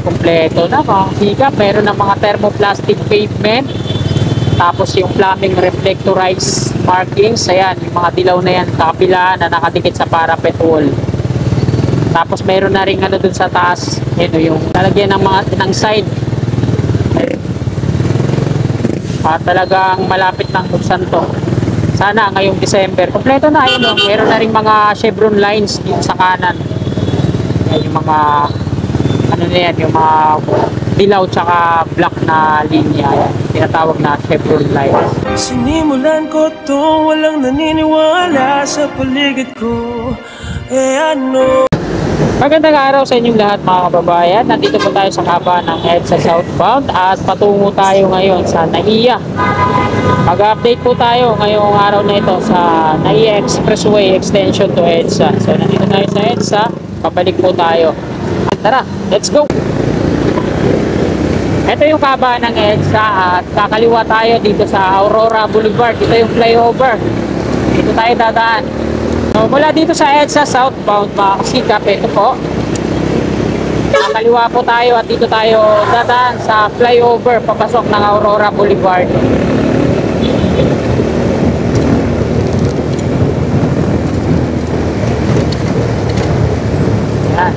kumpleto na mga sikap. Meron ng mga thermoplastic pavement. Tapos yung plumbing reflectorized markings. Ayan, yung mga dilaw na yan kapila na nakadikit sa parapet wall. Tapos meron na rin ano dun sa taas. Ito yung talagyan ng mga ng side. Talagang malapit ng buksan to. Sana ngayong December. Kompleto na yun. Meron na rin mga chevron lines dito sa kanan. Ayan, yung mga ano na yan, yung mga dilaw tsaka black na linya. Ayan, tinatawag na chevron lines. Sinimulan ko to, walang naniniwala sa paligid ko. Ano? Magandang araw sa inyong lahat mga kababayan. Nandito po tayo sa kaba ng EDSA Southbound at patungo tayo ngayon sa NAIA. Mag-update po tayo ngayong araw na ito sa NAIA Expressway Extension to EDSA. So nandito tayo sa EDSA, pabalik po tayo. Tara, let's go! Ito yung kaba ng EDSA at kakaliwa tayo dito sa Aurora Boulevard. Ito yung flyover. Dito tayo dadaan. So, mula dito sa EDSA Southbound mga kasikap, ito po. Kaliwa po tayo at dito tayo dadaan sa flyover papasok ng Aurora Boulevard. Yan.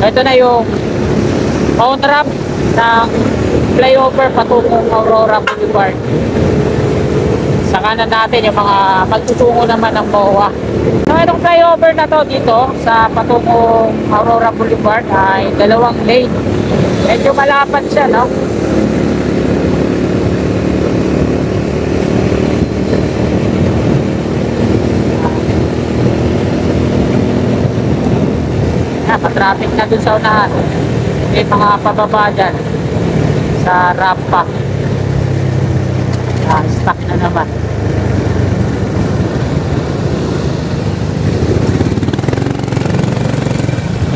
Ito na yung on-ramp ng flyover patungong Aurora Boulevard. Sa kanan natin yung mga magtutungo naman ng MOA. So itong flyover na to dito sa patungong Aurora Boulevard ay dalawang lane. Medyo malapad siya, no? Patraffic na dun sa unahan. May mga pababa dyan sa rampa. Stuck na naman.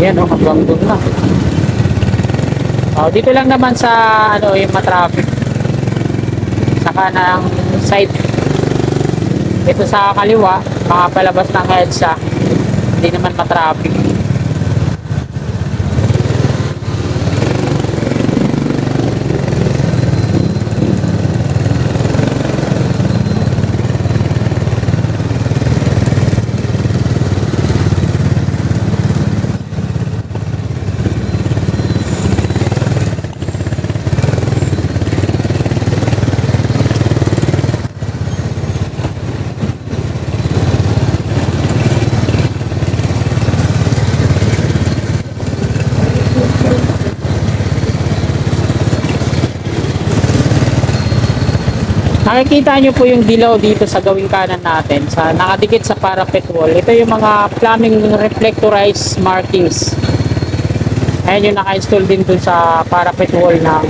Yan o, hanggang doon na. Dito lang naman sa ano yung matraffic. Saka ng side. Ito sa kaliwa, mga palabas ng EDSA. Hindi naman matraffic. Nakikita nyo po yung dilaw dito sa gawing kanan natin, sa nakadikit sa parapet wall. Ito yung mga plumbing reflectorized markings. Ayan yung naka-install din dun sa parapet wall ng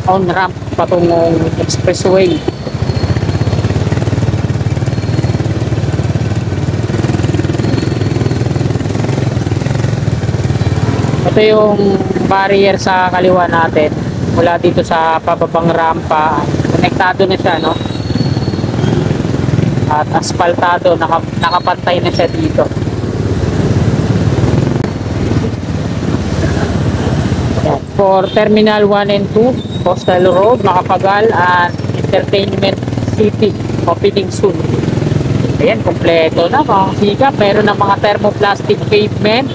on-ramp patungong expressway. Ito yung barrier sa kaliwa natin. Mula dito sa pababang rampa, konektado na siya, no? At aspaltado, nakapantay na siya dito. Yan. For Terminal 1 and 2, Coastal Road, Macapagal, and Entertainment City, opening soon. Ayan, kompleto na mga sikap. Meron ng mga thermoplastic pavement.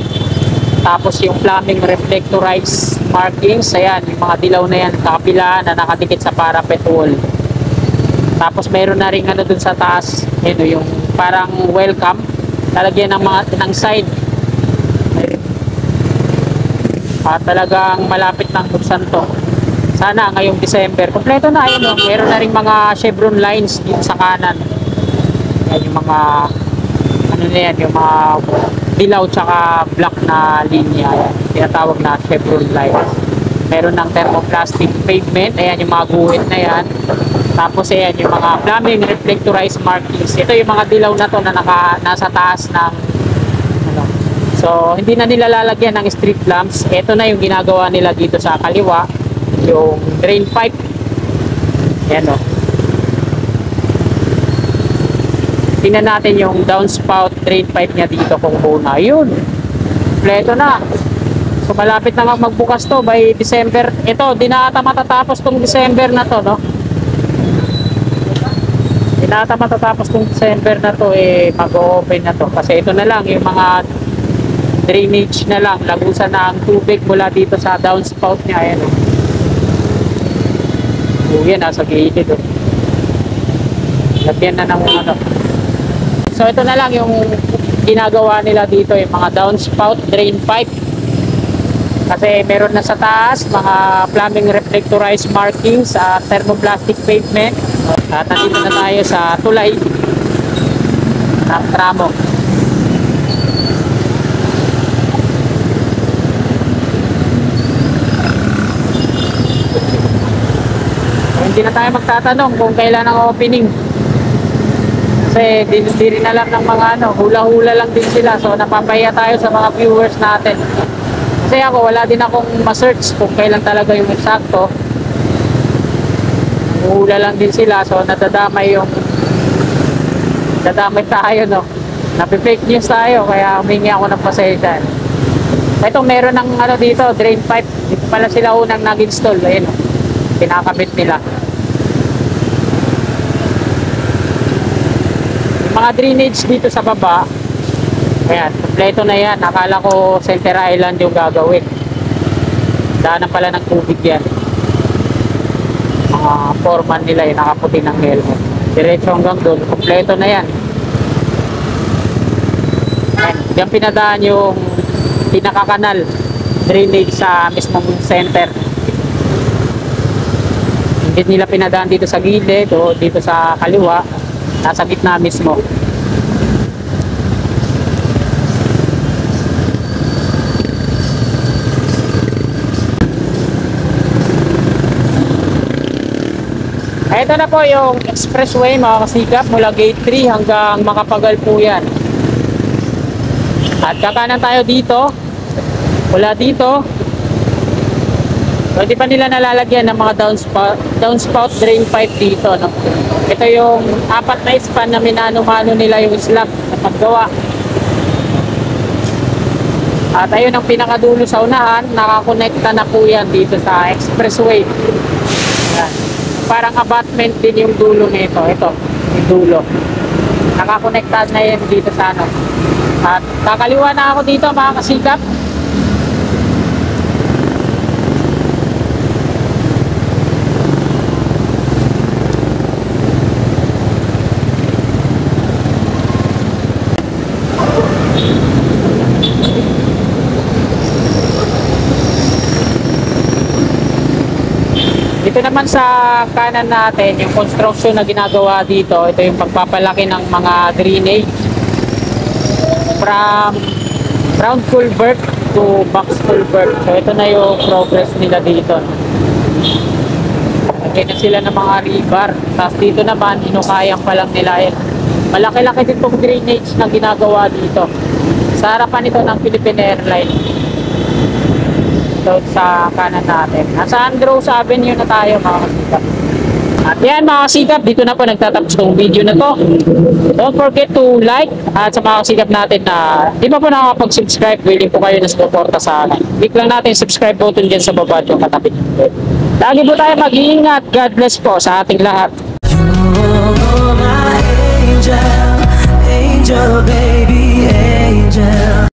Tapos yung plumbing reflectorized markings, ayan, yung mga dilaw na yan kapila na nakadikit sa parapet wall. Tapos meron na rin ano dun sa taas, ito yung parang welcome, talagyan ng mga ng side. Talagang malapit ng buksan to. Sana ngayong December. Kompleto na yun, no? Meron na rin mga chevron lines dito sa kanan. Ayan, yung mga ano na yan, yung mga dilaw tsaka black na linya. Ayan, tinatawag na chevron lines. Meron ng thermoplastic pavement. Ayan yung mga guhit na yan. Tapos ayan yung mga plumbing reflectorized markings. Ito yung mga dilaw na to na nasa taas ng ano. So hindi na nila lalagyan ng street lamps. Ito na yung ginagawa nila dito sa kaliwa, yung drain pipe. Ayan o. Tingnan natin yung downspout drain pipe niya dito kung buo na. Yun, kompleto na. So malapit na nga magbukas to by December. Ito, di na ata matatapos tong December na to, no? Di na ata matatapos tong December na to, mag-open na to. Kasi ito na lang, yung mga drainage na lang, lagusan na ang tubig mula dito sa downspout niya. Ayan, yan, nasa gilid, oh. Lagyan na ng ano. So ito na lang yung ginagawa nila dito, yung mga downspout drain pipe. Kasi meron na sa taas mga plumbing reflectorized markings at thermoplastic pavement. At nandito na tayo sa tulay ng tramo. Hindi na tayo magtatanong kung kailan ang opening. Kasi di rin alam ng mga hula-hula lang din sila. So napapahiya tayo sa mga viewers natin. Kasi ako, wala din akong ma-search kung kailan talaga yung eksakto. Hula lang din sila. So nadadamay tayo, no? Napi-fake news tayo. Kaya humingi ako ng pasensya. Ito, meron ng dito, drain pipe. Dito pala sila unang nag-install. Ayun, pinakabit nila. Mga drainage dito sa baba, ayan, kompleto na yan. Akala ko Center Island yung gagawin. Daanan pala ng tubig yan. Mga foreman nila yung nakaputi ng helmet. Diretso hanggang doon, kompleto na yan. Ayan, diyan pinadaan yung pinakakanal drainage sa mismong center. Hindi nila pinadaan dito sa gilid o dito sa kaliwa. Nasa gitna mismo. Ito na po yung expressway mga kasikap mula gate 3 hanggang Makapagal po yan. At kakanan tayo dito. Mula dito, hindi pa nila nalalagyan ng mga downspout drain pipe dito, no? Ito yung 4 na span na minano-mano nila yung slab na paggawa. At ayun ang pinakadulo sa unahan, nakakonekta na po yan dito sa expressway. Yan. Parang abutment din yung dulo nito. Ito, yung dulo. Nakakonekta na yan dito sa ano. At kakaliwa na ako dito mga kasikap. Dito naman sa kanan natin, yung construction na ginagawa dito, ito yung pagpapalaki ng mga drainage from round culvert to box culvert. So ito na yung progress nila dito. Lagyan na sila ng mga rebar. Tapos dito naman, hinukayang pa lang nila. Malaki-laki din itong drainage na ginagawa dito. Sa harapan ito ng Philippine Airlines. Sa kanan natin. Nasa Andros Avenue na tayo mga kasikap. At yan mga kasikap, dito na po nagtatapos tong video na to. Don't forget to like at sa mga kasikap natin na di pa po nakakapag-subscribe, willing po kayo na suporta sa akin. Click lang natin subscribe button dyan sa baba yung katabi. Lagi po tayo mag-iingat. God bless po sa ating lahat. You're my angel, angel baby, angel.